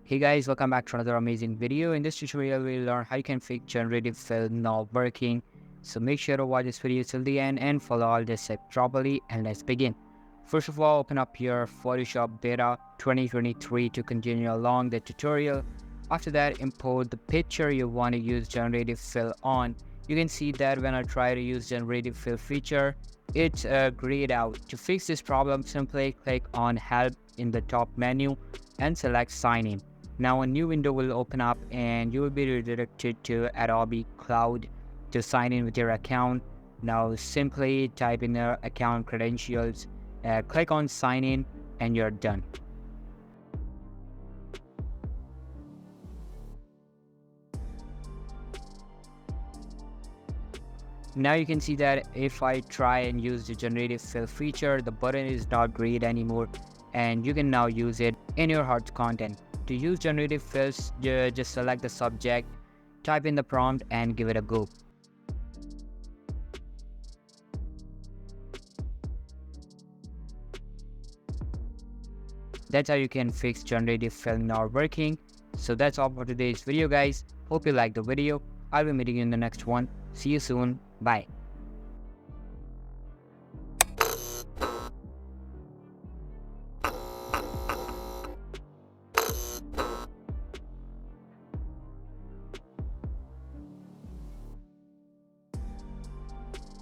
Hey guys, welcome back to another amazing video. In this tutorial, we'll learn how you can fix generative fill not working. So make sure to watch this video till the end and follow all the steps properly, and let's begin. First of all, open up your Photoshop Beta 2023 to continue along the tutorial. After that, import the picture you want to use generative fill on. You can see that when I try to use generative fill feature, it's grayed out. To fix this problem, simply click on Help in the top menu and select Sign In. Now a new window will open up and you will be redirected to Adobe Cloud to sign in with your account. Now simply type in your account credentials, click on Sign In, and you're done. Now you can see that if I try and use the generative fill feature, the button is not grayed anymore and you can now use it in your heart's content. To use generative fills, just select the subject, type in the prompt and give it a go. That's how you can fix generative fill not working. So that's all for today's video guys. Hope you liked the video. I'll be meeting you in the next one. See you soon. Bye.